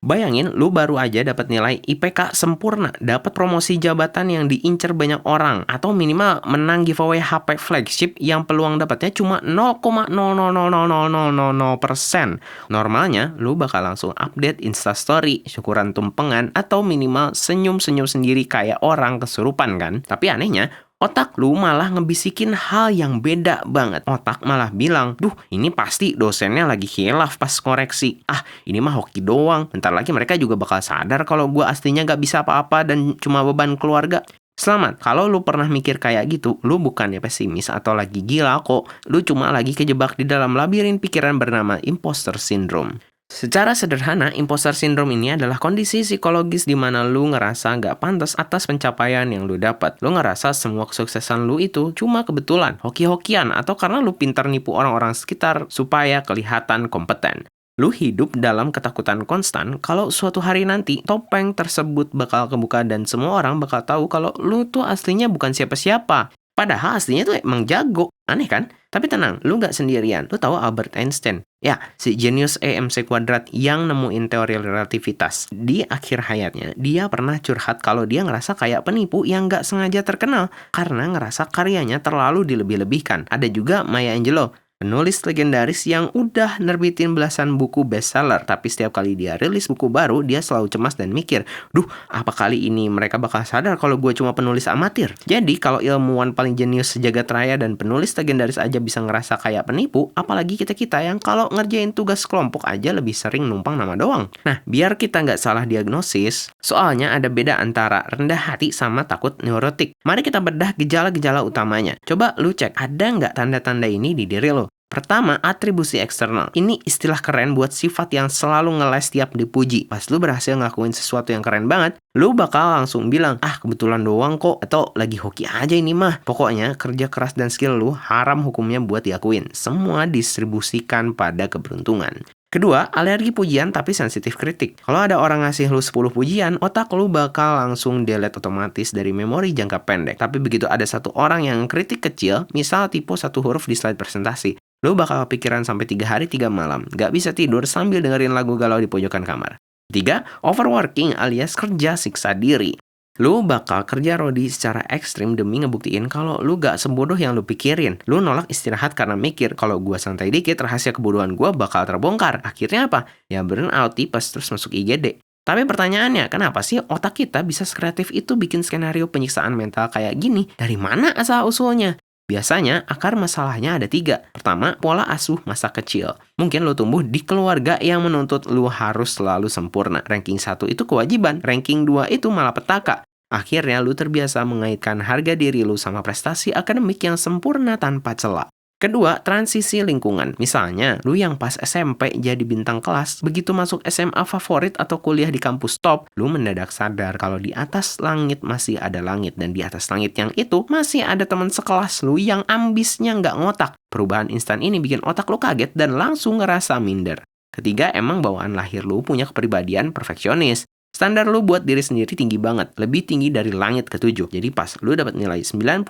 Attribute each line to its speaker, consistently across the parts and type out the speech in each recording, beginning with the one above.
Speaker 1: Bayangin, lu baru aja dapat nilai IPK sempurna, dapat promosi jabatan yang diincar banyak orang, atau minimal menang giveaway HP flagship yang peluang dapatnya cuma 0,0000000%. Normalnya, lu bakal langsung update Instastory, syukuran tumpengan, atau minimal senyum-senyum sendiri kayak orang kesurupan kan? Tapi anehnya, otak lu malah ngebisikin hal yang beda banget. Otak malah bilang, duh ini pasti dosennya lagi khilaf pas koreksi. Ah, ini mah hoki doang. Bentar lagi mereka juga bakal sadar kalau gua aslinya gak bisa apa-apa dan cuma beban keluarga. Selamat, kalau lu pernah mikir kayak gitu, lu bukannya pesimis atau lagi gila kok. Lu cuma lagi kejebak di dalam labirin pikiran bernama imposter syndrome. Secara sederhana, imposter syndrome ini adalah kondisi psikologis di mana lu ngerasa nggak pantas atas pencapaian yang lu dapat. Lu ngerasa semua kesuksesan lu itu cuma kebetulan, hoki-hokian, atau karena lu pintar nipu orang-orang sekitar supaya kelihatan kompeten. Lu hidup dalam ketakutan konstan kalau suatu hari nanti topeng tersebut bakal kebuka dan semua orang bakal tahu kalau lu tuh aslinya bukan siapa-siapa. Padahal aslinya tuh emang jago. Aneh kan? Tapi tenang, lu nggak sendirian. Lu tahu Albert Einstein? Ya, si jenius EMC kuadrat yang nemuin teori relativitas. Di akhir hayatnya, dia pernah curhat kalau dia ngerasa kayak penipu yang nggak sengaja terkenal karena ngerasa karyanya terlalu dilebih-lebihkan. Ada juga Maya Angelou, penulis legendaris yang udah nerbitin belasan buku bestseller, tapi setiap kali dia rilis buku baru, dia selalu cemas dan mikir, duh, apa kali ini mereka bakal sadar kalau gue cuma penulis amatir? Jadi, kalau ilmuwan paling jenius sejagat raya dan penulis legendaris aja bisa ngerasa kayak penipu, apalagi kita-kita yang kalau ngerjain tugas kelompok aja lebih sering numpang nama doang. Nah, biar kita nggak salah diagnosis, soalnya ada beda antara rendah hati sama takut neurotik. Mari kita bedah gejala-gejala utamanya. Coba lu cek, ada nggak tanda-tanda ini di diri lo? Pertama, atribusi eksternal. Ini istilah keren buat sifat yang selalu ngeles tiap dipuji. Pas lu berhasil ngakuin sesuatu yang keren banget, lu bakal langsung bilang, ah kebetulan doang kok, atau lagi hoki aja ini mah. Pokoknya, kerja keras dan skill lu haram hukumnya buat diakuin. Semua distribusikan pada keberuntungan. Kedua, alergi pujian tapi sensitif kritik. Kalau ada orang ngasih lu 10 pujian, otak lu bakal langsung delete otomatis dari memori jangka pendek. Tapi begitu ada satu orang yang kritik kecil, misal tipe satu huruf di slide presentasi, lu bakal kepikiran sampai 3 hari 3 malam. Gak bisa tidur sambil dengerin lagu galau di pojokan kamar. Tiga, overworking alias kerja siksa diri. Lu bakal kerja rodi secara ekstrim demi ngebuktiin kalau lu gak sebodoh yang lu pikirin. Lu nolak istirahat karena mikir kalau gua santai dikit, rahasia kebodohan gua bakal terbongkar. Akhirnya apa? Ya burn out tipes terus masuk IGD. Tapi pertanyaannya, kenapa sih otak kita bisa sekreatif itu bikin skenario penyiksaan mental kayak gini? Dari mana asal-usulnya? Biasanya, akar masalahnya ada 3. Pertama, pola asuh masa kecil. Mungkin lo tumbuh di keluarga yang menuntut lo harus selalu sempurna. Ranking 1 itu kewajiban, ranking 2 itu malah petaka. Akhirnya, lo terbiasa mengaitkan harga diri lo sama prestasi akademik yang sempurna tanpa celah. Kedua, transisi lingkungan. Misalnya, lu yang pas SMP jadi bintang kelas, begitu masuk SMA favorit atau kuliah di kampus top, lu mendadak sadar kalau di atas langit masih ada langit, dan di atas langit yang itu masih ada teman sekelas lu yang ambisnya nggak ngotak. Perubahan instan ini bikin otak lu kaget dan langsung ngerasa minder. Ketiga, emang bawaan lahir lu punya kepribadian perfeksionis. Standar lu buat diri sendiri tinggi banget, lebih tinggi dari langit ke-7. Jadi pas lu dapat nilai 95,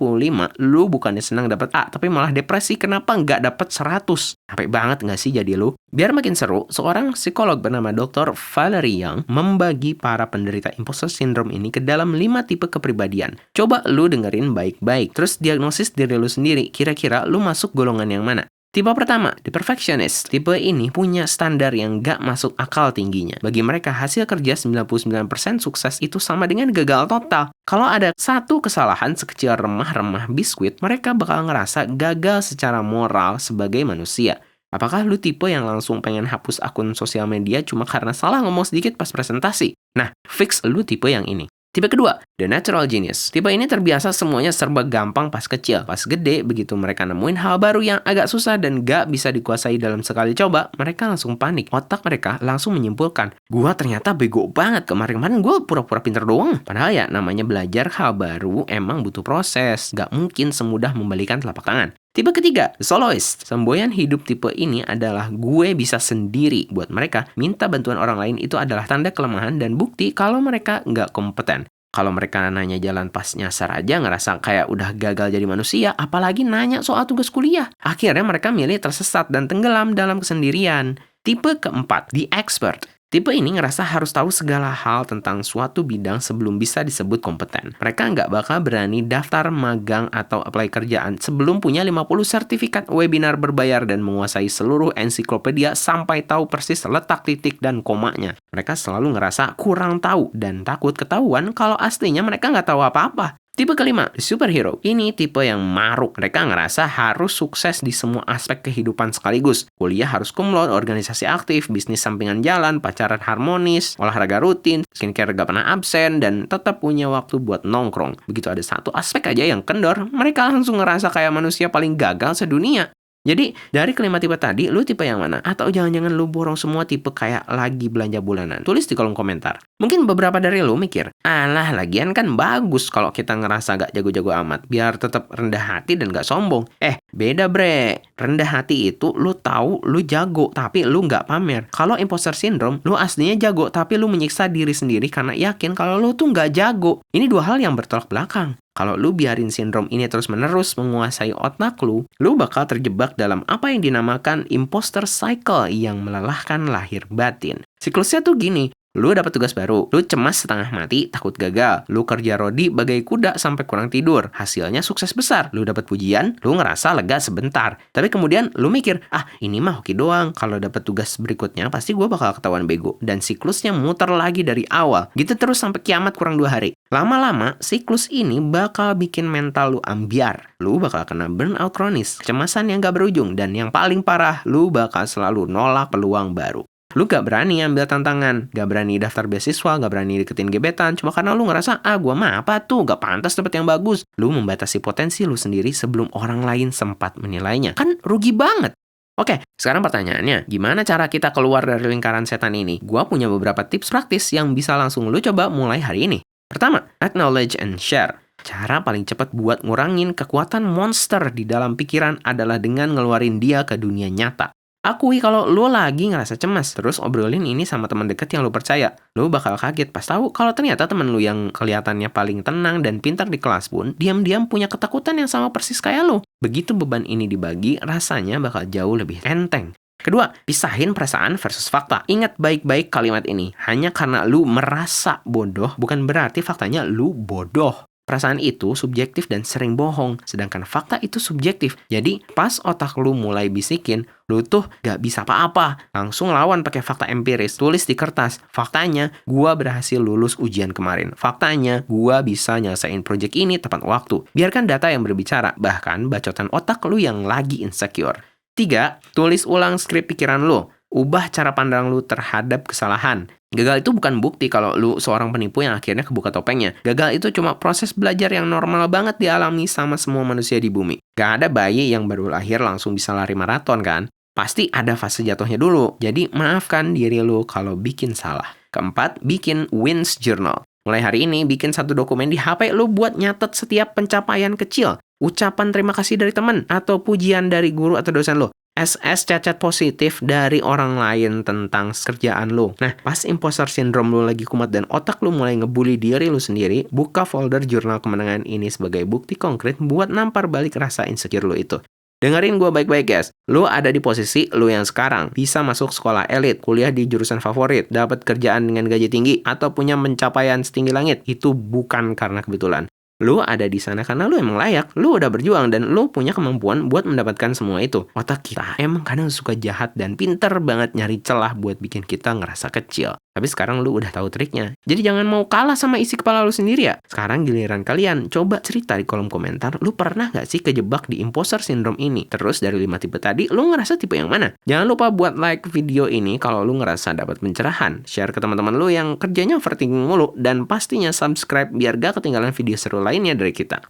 Speaker 1: lu bukannya senang dapat A, tapi malah depresi kenapa nggak dapat 100. Capek banget nggak sih jadi lu? Biar makin seru, seorang psikolog bernama Dr. Valerie Young membagi para penderita imposter syndrome ini ke dalam 5 tipe kepribadian. Coba lu dengerin baik-baik, terus diagnosis diri lu sendiri, kira-kira lu masuk golongan yang mana? Tipe pertama, the perfectionist. Tipe ini punya standar yang gak masuk akal tingginya. Bagi mereka, hasil kerja 99% sukses itu sama dengan gagal total. Kalau ada satu kesalahan sekecil remah-remah biskuit, mereka bakal ngerasa gagal secara moral sebagai manusia. Apakah lu tipe yang langsung pengen hapus akun sosial media cuma karena salah ngomong sedikit pas presentasi? Nah, fix lu tipe yang ini. Tipe kedua, the natural genius. Tipe ini terbiasa semuanya serba gampang pas kecil. Pas gede, begitu mereka nemuin hal baru yang agak susah dan gak bisa dikuasai dalam sekali coba, mereka langsung panik. Otak mereka langsung menyimpulkan, gua ternyata bego banget, kemarin-kemarin gua pura-pura pinter doang. Padahal ya, namanya belajar hal baru emang butuh proses. Gak mungkin semudah membalikan telapak tangan. Tipe ketiga, the soloist. Semboyan hidup tipe ini adalah gue bisa sendiri. Buat mereka, minta bantuan orang lain itu adalah tanda kelemahan dan bukti kalau mereka nggak kompeten. Kalau mereka nanya jalan pas nyasar aja ngerasa kayak udah gagal jadi manusia, apalagi nanya soal tugas kuliah. Akhirnya mereka milih tersesat dan tenggelam dalam kesendirian. Tipe keempat, the expert. Tipe ini ngerasa harus tahu segala hal tentang suatu bidang sebelum bisa disebut kompeten. Mereka nggak bakal berani daftar magang atau apply kerjaan sebelum punya 50 sertifikat webinar berbayar dan menguasai seluruh ensiklopedia sampai tahu persis letak titik dan komanya. Mereka selalu ngerasa kurang tahu dan takut ketahuan kalau aslinya mereka nggak tahu apa-apa. Tipe kelima, superhero. Ini tipe yang maruk. Mereka ngerasa harus sukses di semua aspek kehidupan sekaligus. Kuliah harus cum laude, organisasi aktif, bisnis sampingan jalan, pacaran harmonis, olahraga rutin, skincare gak pernah absen, dan tetap punya waktu buat nongkrong. Begitu ada satu aspek aja yang kendor, mereka langsung ngerasa kayak manusia paling gagal sedunia. Jadi, dari kelima tipe tadi, lu tipe yang mana? Atau jangan-jangan lu borong semua tipe kayak lagi belanja bulanan? Tulis di kolom komentar. Mungkin beberapa dari lu mikir, alah lagian kan bagus kalau kita ngerasa gak jago-jago amat, biar tetap rendah hati dan gak sombong. Beda bre. Rendah hati itu lu tahu lu jago, tapi lu gak pamer. Kalau imposter syndrome, lu aslinya jago, tapi lu menyiksa diri sendiri karena yakin kalau lu tuh gak jago. Ini dua hal yang bertolak belakang. Kalau lu biarin sindrom ini terus-menerus menguasai otak lu bakal terjebak dalam apa yang dinamakan imposter cycle yang melelahkan lahir batin. Siklusnya tuh gini, lu dapat tugas baru, lu cemas setengah mati, takut gagal, lu kerja rodi bagai kuda sampai kurang tidur, hasilnya sukses besar, lu dapat pujian, lu ngerasa lega sebentar, tapi kemudian lu mikir, ini mah hoki doang, kalau dapat tugas berikutnya pasti gue bakal ketahuan bego, dan siklusnya muter lagi dari awal, gitu terus sampai kiamat kurang 2 hari. Lama-lama, siklus ini bakal bikin mental lu ambiar, lu bakal kena burnout kronis, kecemasan yang gak berujung, dan yang paling parah, lu bakal selalu nolak peluang baru. Lu gak berani ambil tantangan, gak berani daftar beasiswa, gak berani deketin gebetan, cuma karena lu ngerasa, gua mah apa tuh, gak pantas dapet yang bagus. Lu membatasi potensi lu sendiri sebelum orang lain sempat menilainya. Kan rugi banget. Oke, sekarang pertanyaannya, gimana cara kita keluar dari lingkaran setan ini? Gua punya beberapa tips praktis yang bisa langsung lu coba mulai hari ini. Pertama, acknowledge and share. Cara paling cepat buat ngurangin kekuatan monster di dalam pikiran adalah dengan ngeluarin dia ke dunia nyata. Akui kalau lu lagi ngerasa cemas, terus obrolin ini sama teman deket yang lu percaya. Lu bakal kaget pas tahu kalau ternyata temen lu yang kelihatannya paling tenang dan pintar di kelas pun diam-diam punya ketakutan yang sama persis kayak lu. Begitu beban ini dibagi, rasanya bakal jauh lebih enteng. Kedua, pisahin perasaan versus fakta. Ingat baik-baik kalimat ini. Hanya karena lu merasa bodoh, bukan berarti faktanya lu bodoh. Perasaan itu subjektif dan sering bohong, sedangkan fakta itu subjektif. Jadi, pas otak lu mulai bisikin, lu tuh gak bisa apa-apa. Langsung lawan pakai fakta empiris, tulis di kertas. Faktanya, gua berhasil lulus ujian kemarin. Faktanya, gua bisa nyelesain project ini tepat waktu. Biarkan data yang berbicara, bahkan bacotan otak lu yang lagi insecure. 3. Tulis ulang skrip pikiran lu. Ubah cara pandang lu terhadap kesalahan. Gagal itu bukan bukti kalau lu seorang penipu yang akhirnya kebuka topengnya. Gagal itu cuma proses belajar yang normal banget dialami sama semua manusia di bumi. Gak ada bayi yang baru lahir langsung bisa lari maraton kan? Pasti ada fase jatuhnya dulu. Jadi maafkan diri lu kalau bikin salah. Keempat, bikin wins journal. Mulai hari ini bikin satu dokumen di HP lu buat nyatet setiap pencapaian kecil. Ucapan terima kasih dari teman atau pujian dari guru atau dosen lu. SS cacat positif dari orang lain tentang kerjaan lu. Nah, pas imposter syndrome lu lagi kumat dan otak lu mulai ngebully diri lu sendiri, buka folder jurnal kemenangan ini sebagai bukti konkret buat nampar balik rasa insecure lu itu. Dengerin gue baik-baik guys, lu ada di posisi lu yang sekarang, bisa masuk sekolah elit, kuliah di jurusan favorit, dapat kerjaan dengan gaji tinggi, atau punya pencapaian setinggi langit. Itu bukan karena kebetulan. Lu ada di sana karena lu emang layak, lu udah berjuang dan lu punya kemampuan buat mendapatkan semua itu. Otak kita emang kadang suka jahat dan pinter banget nyari celah buat bikin kita ngerasa kecil. Tapi sekarang lu udah tahu triknya. Jadi jangan mau kalah sama isi kepala lu sendiri ya. Sekarang giliran kalian, coba cerita di kolom komentar, lu pernah gak sih kejebak di imposter syndrome ini? Terus dari 5 tipe tadi, lu ngerasa tipe yang mana? Jangan lupa buat like video ini kalau lu ngerasa dapat pencerahan. Share ke teman-teman lu yang kerjanya overthinking mulu. Dan pastinya subscribe biar gak ketinggalan video seru lainnya dari kita.